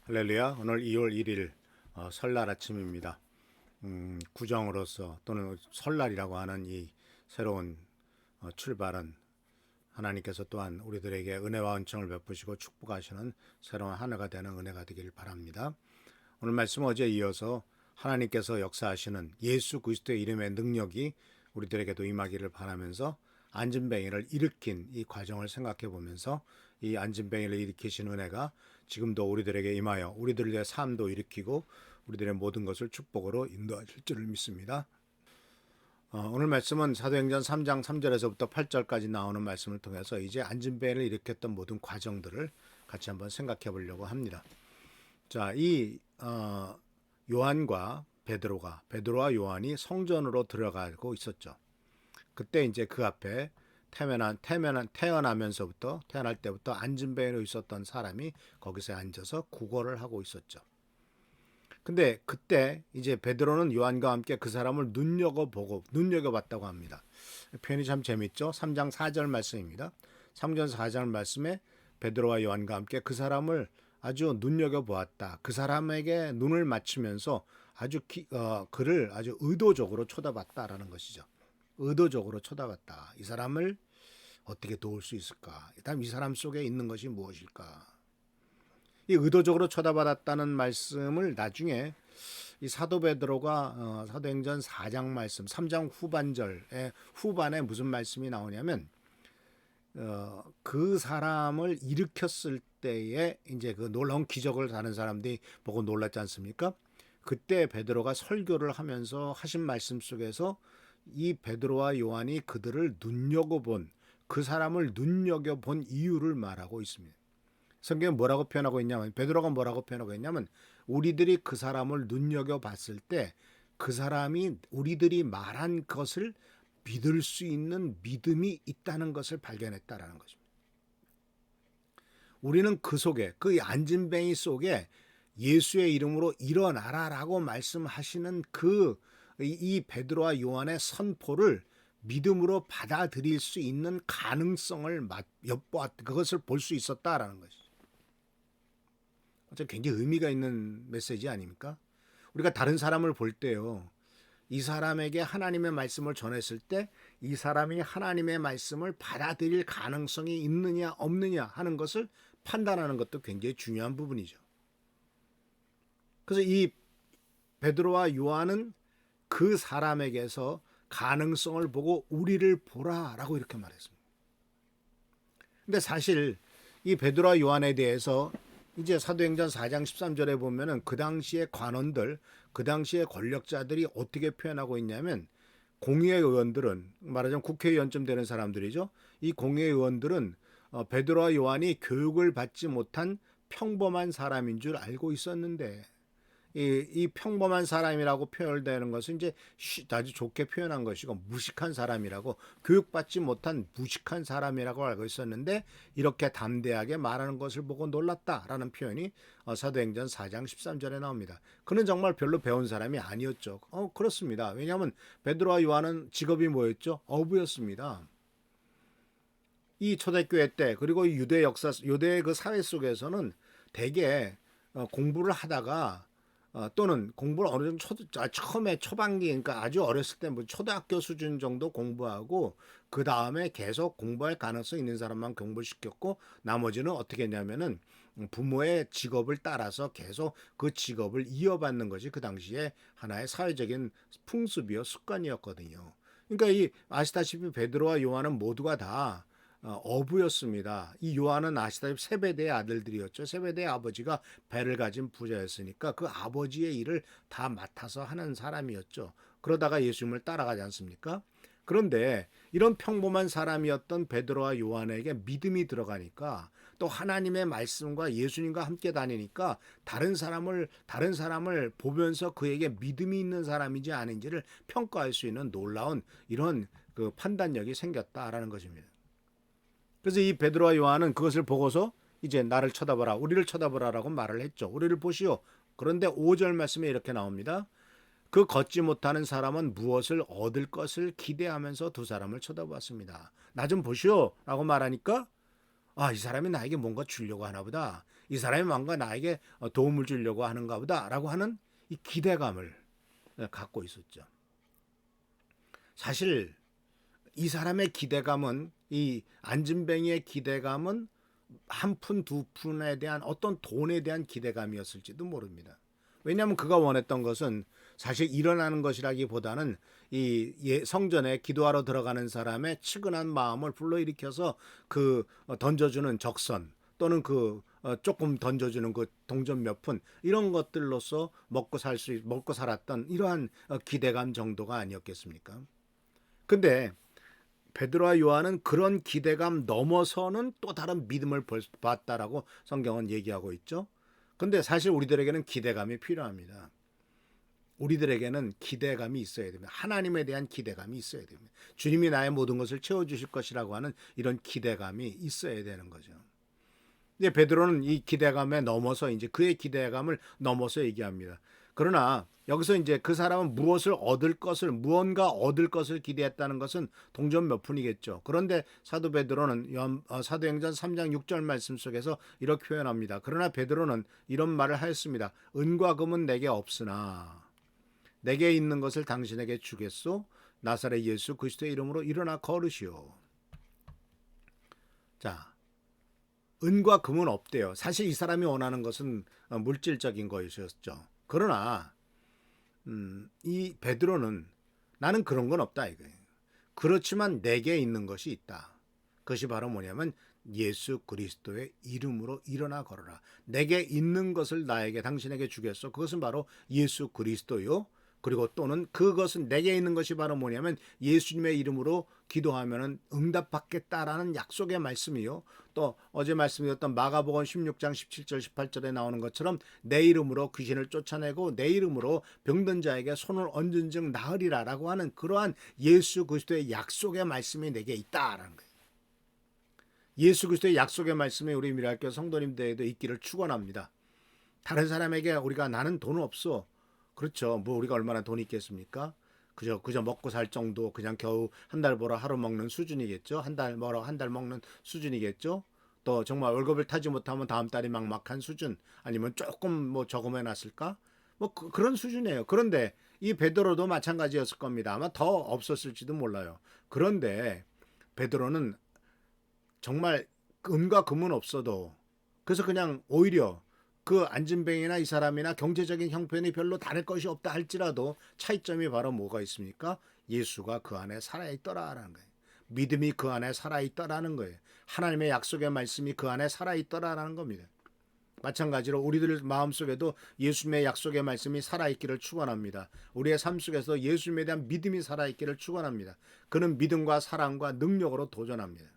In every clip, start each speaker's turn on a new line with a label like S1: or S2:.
S1: 할렐루야. 오늘 2월 1일 설날 아침입니다. 구정으로서 또는 설날이라고 하는 이 새로운 출발은 하나님께서 또한 우리들에게 은혜와 은총을 베푸시고 축복하시는 새로운 한 해가 되는 은혜가 되길 바랍니다. 오늘 말씀 어제 이어서 하나님께서 역사하시는 예수 그리스도의 이름의 능력이 우리들에게도 임하기를 바라면서 안진뱅이를 일으킨 이 과정을 생각해 보면서 이 안진뱅이를 일으키신 은혜가 지금도 우리들에게 임하여 우리들의 삶도 일으키고 우리들의 모든 것을 축복으로 인도하실 줄을 믿습니다. 오늘 말씀은 사도행전 3장 3절에서부터 8절까지 나오는 말씀을 통해서 이제 안진뱅이를 일으켰던 모든 과정들을 같이 한번 생각해 보려고 합니다. 자, 이 요한과 베드로와 요한이 성전으로 들어가고 있었죠. 그때 이제 그 앞에 태어날 때부터 안진뱅이로 있었던 사람이 거기서 앉아서 구걸을 하고 있었죠. 근데 그때 이제 베드로는 요한과 함께 그 사람을 눈여겨봤다고 합니다. 표현이 참 재밌죠. 3장 4절 말씀입니다. 3장 4절 말씀에 베드로와 요한과 함께 그 사람을 아주 눈여겨보았다. 그 사람에게 눈을 맞추면서 그를 아주 의도적으로 쳐다봤다라는 것이죠. 의도적으로 쳐다봤다. 이 사람을 어떻게 도울 수 있을까? 일단 이 사람 속에 있는 것이 무엇일까? 이 의도적으로 쳐다봤다는 말씀을 나중에 이 사도 베드로가 사도행전 4장 말씀, 3장 후반에 무슨 말씀이 나오냐면 그 사람을 일으켰을 때에 이제 그 놀라운 기적을 다른 사람들이 보고 놀랐지 않습니까? 그때 베드로가 설교를 하면서 하신 말씀 속에서 이 베드로와 요한이 그들을 그 사람을 눈여겨본 이유를 말하고 있습니다. 성경은 뭐라고 표현하고 있냐면 베드로가 뭐라고 표현하고 있냐면 우리들이 그 사람을 눈여겨봤을 때 그 사람이 우리들이 말한 것을 믿을 수 있는 믿음이 있다는 것을 발견했다라는 것입니다. 우리는 그 속에 그 안진뱅이 속에 예수의 이름으로 일어나라라고 말씀하시는 이 베드로와 요한의 선포를 믿음으로 받아들일 수 있는 가능성을 그것을 볼 수 있었다라는 것이죠. 굉장히 의미가 있는 메시지 아닙니까? 우리가 다른 사람을 볼 때요, 이 사람에게 하나님의 말씀을 전했을 때 이 사람이 하나님의 말씀을 받아들일 가능성이 있느냐 없느냐 하는 것을 판단하는 것도 굉장히 중요한 부분이죠. 그래서 이 베드로와 요한은 그 사람에게서 가능성을 보고 우리를 보라라고 이렇게 말했습니다. 근데 사실 이 베드로와 요한에 대해서 이제 사도행전 4장 13절에 보면은 그 당시의 관원들, 그 당시의 권력자들이 어떻게 표현하고 있냐면 공의회의원들은 말하자면 국회의원쯤 되는 사람들이죠. 이 공의회의원들은 베드로와 요한이 교육을 받지 못한 평범한 사람인 줄 알고 있었는데 이 평범한 사람이라고 표현되는 것은 이제 아주 좋게 표현한 것이고 무식한 사람이라고 교육받지 못한 무식한 사람이라고 알고 있었는데 이렇게 담대하게 말하는 것을 보고 놀랐다라는 표현이 사도행전 4장 13절에 나옵니다. 그는 정말 별로 배운 사람이 아니었죠. 그렇습니다. 왜냐하면 베드로와 요한은 직업이 뭐였죠? 어부였습니다. 이 초대교회 때 그리고 유대의 그 사회 속에서는 대개 공부를 하다가 또는 공부를 어느 정도 처음에 초반기 그러니까 아주 어렸을 때 뭐 초등학교 수준 정도 공부하고 그 다음에 계속 공부할 가능성 있는 사람만 공부를 시켰고 나머지는 어떻게 했냐면은 부모의 직업을 따라서 계속 그 직업을 이어받는 것이 그 당시에 하나의 사회적인 풍습이요 습관이었거든요. 그러니까 아시다시피 베드로와 요한은 모두가 다 어부였습니다. 이 요한은 아시다시피 세베대의 아들들이었죠. 세베대의 아버지가 배를 가진 부자였으니까 그 아버지의 일을 다 맡아서 하는 사람이었죠. 그러다가 예수님을 따라가지 않습니까? 그런데 이런 평범한 사람이었던 베드로와 요한에게 믿음이 들어가니까 또 하나님의 말씀과 예수님과 함께 다니니까 다른 사람을 보면서 그에게 믿음이 있는 사람인지 아닌지를 평가할 수 있는 놀라운 이런 그 판단력이 생겼다라는 것입니다. 그래서 이 베드로와 요한은 그것을 보고서 이제 나를 쳐다보라, 우리를 쳐다보라라고 말을 했죠. 우리를 보시오. 그런데 5절 말씀에 이렇게 나옵니다. 그 걷지 못하는 사람은 무엇을 얻을 것을 기대하면서 두 사람을 쳐다보았습니다. 나 좀 보시오 라고 말하니까 이 사람이 나에게 뭔가 주려고 하나 보다. 이 사람이 뭔가 나에게 도움을 주려고 하는가 보다 라고 하는 이 기대감을 갖고 있었죠. 사실 이 사람의 기대감은, 이 안진뱅이의 기대감은 한 푼, 두 푼에 대한 어떤 돈에 대한 기대감이었을지도 모릅니다. 왜냐하면 그가 원했던 것은 사실 일어나는 것이라기보다는 이 성전에 기도하러 들어가는 사람의 측은한 마음을 불러일으켜서 그 던져주는 적선 또는 그 조금 던져주는 그 동전 몇 푼 이런 것들로서 먹고 살았던 이러한 기대감 정도가 아니었겠습니까? 근데 베드로와 요한은 그런 기대감 넘어서는 또 다른 믿음을 봤다라고 성경은 얘기하고 있죠. 근데 사실 우리들에게는 기대감이 필요합니다. 우리들에게는 기대감이 있어야 됩니다. 하나님에 대한 기대감이 있어야 됩니다. 주님이 나의 모든 것을 채워주실 것이라고 하는 이런 기대감이 있어야 되는 거죠. 근데 베드로는 이 기대감에 넘어서 이제 그의 기대감을 넘어서 얘기합니다. 그러나 여기서 이제 그 사람은 무언가 얻을 것을 기대했다는 것은 동전 몇 푼이겠죠. 그런데 사도 베드로는 사도행전 3장 6절 말씀 속에서 이렇게 표현합니다. 그러나 베드로는 이런 말을 하였습니다. 은과 금은 내게 없으나 내게 있는 것을 당신에게 주겠소. 나사렛 예수 그리스도의 이름으로 일어나 걸으시오. 자, 은과 금은 없대요. 사실 이 사람이 원하는 것은 물질적인 것이었죠. 그러나 이 베드로는 나는 그런 건 없다 이거예요. 그렇지만 내게 있는 것이 있다. 그것이 바로 뭐냐면 예수 그리스도의 이름으로 일어나 걸어라. 내게 있는 것을 당신에게 주겠소. 그것은 바로 예수 그리스도요. 그리고 또는 그것은 내게 있는 것이 바로 뭐냐면 예수님의 이름으로 기도하면 응답받겠다라는 약속의 말씀이요. 또 어제 말씀드렸던 마가복음 16장 17절 18절에 나오는 것처럼 내 이름으로 귀신을 쫓아내고 내 이름으로 병든 자에게 손을 얹은 즉 나으리라라고 하는 그러한 예수 그리스도의 약속의 말씀이 내게 있다라는 거예요. 예수 그리스도의 약속의 말씀이 우리 미랄교회 성도님들에도 있기를 축원합니다. 다른 사람에게 우리가 나는 돈 없어. 그렇죠. 뭐 우리가 얼마나 돈이 있겠습니까? 그저 먹고 살 정도, 그냥 겨우 한 달 벌어 하루 먹는 수준이겠죠. 한 달 벌어 한 달 먹는 수준이겠죠. 또 정말 월급을 타지 못하면 다음 달이 막막한 수준, 아니면 조금 뭐 저금해 놨을까? 뭐 그런 수준이에요. 그런데 이 베드로도 마찬가지였을 겁니다. 아마 더 없었을지도 몰라요. 그런데 베드로는 정말 은과 금은 없어도, 그래서 그냥 오히려 그 안진뱅이나 이 사람이나 경제적인 형편이 별로 다를 것이 없다 할지라도 차이점이 바로 뭐가 있습니까? 예수가 그 안에 살아있더라라는 거예요. 믿음이 그 안에 살아있더라는 거예요. 하나님의 약속의 말씀이 그 안에 살아있더라라는 겁니다. 마찬가지로 우리들 마음속에도 예수님의 약속의 말씀이 살아있기를 축원합니다. 우리의 삶 속에서 예수님에 대한 믿음이 살아있기를 축원합니다. 그는 믿음과 사랑과 능력으로 도전합니다.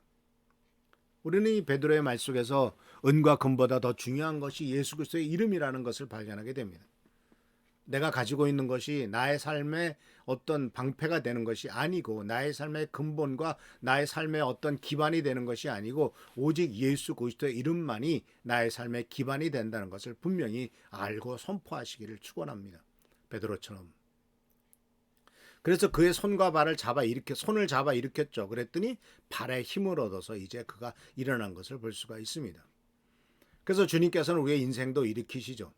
S1: 우리는 이 베드로의 말 속에서 은과 금보다 더 중요한 것이 예수 그리스도의 이름이라는 것을 발견하게 됩니다. 내가 가지고 있는 것이 나의 삶의 어떤 방패가 되는 것이 아니고, 나의 삶의 근본과 나의 삶의 어떤 기반이 되는 것이 아니고, 오직 예수 그리스도의 이름만이 나의 삶의 기반이 된다는 것을 분명히 알고 선포하시기를 축원합니다. 베드로처럼. 그래서 그의 손과 발을 손을 잡아 일으켰죠. 그랬더니 발에 힘을 얻어서 이제 그가 일어난 것을 볼 수가 있습니다. 그래서 주님께서는 우리의 인생도 일으키시죠.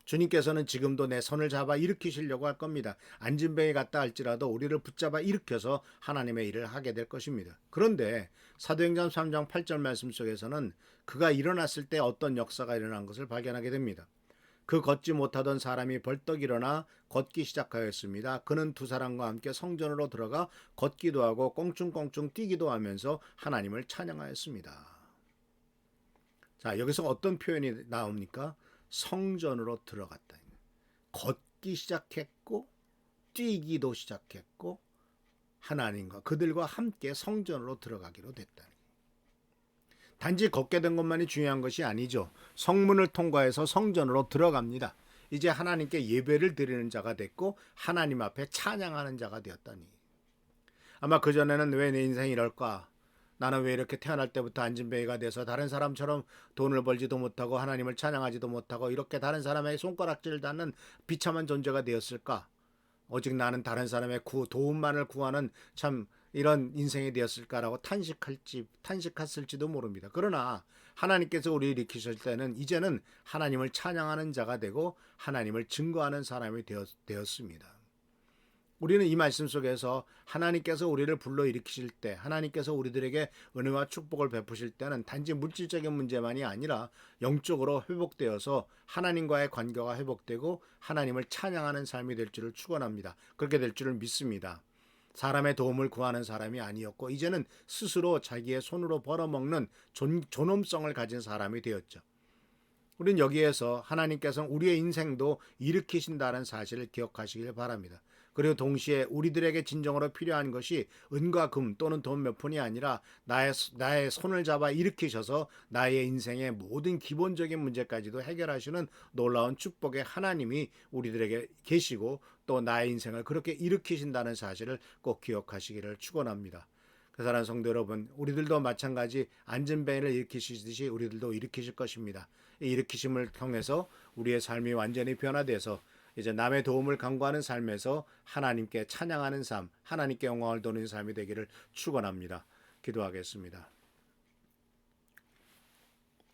S1: 주님께서는 지금도 내 손을 잡아 일으키시려고 할 겁니다. 안진뱅이 같다 할지라도 우리를 붙잡아 일으켜서 하나님의 일을 하게 될 것입니다. 그런데 사도행전 3장 8절 말씀 속에서는 그가 일어났을 때 어떤 역사가 일어난 것을 발견하게 됩니다. 그 걷지 못하던 사람이 벌떡 일어나 걷기 시작하였습니다. 그는 두 사람과 함께 성전으로 들어가 걷기도 하고 껑충껑충 뛰기도 하면서 하나님을 찬양하였습니다. 자, 여기서 어떤 표현이 나옵니까? 성전으로 들어갔다. 걷기 시작했고 뛰기도 시작했고 하나님과 그들과 함께 성전으로 들어가기로 됐다. 단지 걷게 된 것만이 중요한 것이 아니죠. 성문을 통과해서 성전으로 들어갑니다. 이제 하나님께 예배를 드리는 자가 됐고 하나님 앞에 찬양하는 자가 되었다니. 아마 그전에는 왜 내 인생이 이럴까? 나는 왜 이렇게 태어날 때부터 안진뱅이가 돼서 다른 사람처럼 돈을 벌지도 못하고 하나님을 찬양하지도 못하고 이렇게 다른 사람의 손가락질을 닿는 비참한 존재가 되었을까? 오직 나는 다른 사람의 도움만을 구하는 참 이런 인생이 되었을까라고 탄식했을지도 모릅니다. 그러나 하나님께서 우리를 일으키실 때는 이제는 하나님을 찬양하는 자가 되고 하나님을 증거하는 사람이 되었습니다. 우리는 이 말씀 속에서 하나님께서 우리를 불러 일으키실 때, 하나님께서 우리들에게 은혜와 축복을 베푸실 때는 단지 물질적인 문제만이 아니라 영적으로 회복되어서 하나님과의 관계가 회복되고 하나님을 찬양하는 삶이 될 줄을 축원합니다. 그렇게 될 줄을 믿습니다. 사람의 도움을 구하는 사람이 아니었고 이제는 스스로 자기의 손으로 벌어먹는 존엄성을 가진 사람이 되었죠. 우리는 여기에서 하나님께서 우리의 인생도 일으키신다는 사실을 기억하시길 바랍니다. 그리고 동시에 우리들에게 진정으로 필요한 것이 은과 금 또는 돈 몇 푼이 아니라 나의 손을 잡아 일으키셔서 나의 인생의 모든 기본적인 문제까지도 해결하시는 놀라운 축복의 하나님이 우리들에게 계시고 또 나의 인생을 그렇게 일으키신다는 사실을 꼭 기억하시기를 축원합니다. 사랑하는 성도 여러분, 우리들도 마찬가지 안진뱅이를 일으키시듯이 우리들도 일으키실 것입니다. 이 일으키심을 통해서 우리의 삶이 완전히 변화돼서 이제 남의 도움을 간구하는 삶에서 하나님께 찬양하는 삶, 하나님께 영광을 돌리는 삶이 되기를 축원합니다. 기도하겠습니다.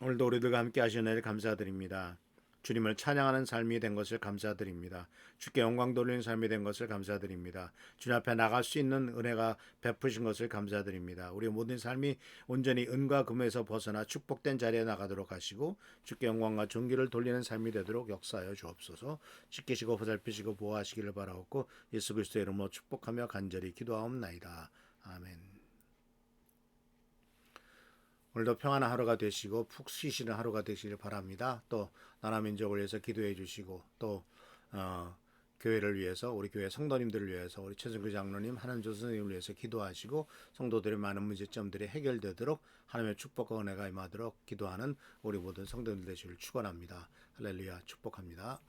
S1: 오늘도 우리들과 함께 하신 은혜를 감사드립니다. 주님을 찬양하는 삶이 된 것을 감사드립니다. 주께 영광 돌리는 삶이 된 것을 감사드립니다. 주님 앞에 나갈 수 있는 은혜가 베푸신 것을 감사드립니다. 우리의 모든 삶이 온전히 은과 금에서 벗어나 축복된 자리에 나가도록 하시고 주께 영광과 존귀를 돌리는 삶이 되도록 역사하여 주옵소서. 지키시고 보살피시고 보호하시기를 바라옵고 예수 그리스도의 이름으로 축복하며 간절히 기도하옵나이다. 아멘. 오늘도 평안한 하루가 되시고 푹 쉬시는 하루가 되시길 바랍니다. 또 나라 민족을 위해서 기도해 주시고 또 교회를 위해서 우리 교회 성도님들을 위해서 우리 최승규 장로님 하나님 조선님을 위해서 기도하시고 성도들의 많은 문제점들이 해결되도록 하나님의 축복과 은혜가 임하도록 기도하는 우리 모든 성도님들 되시길 축원합니다. 할렐루야 축복합니다.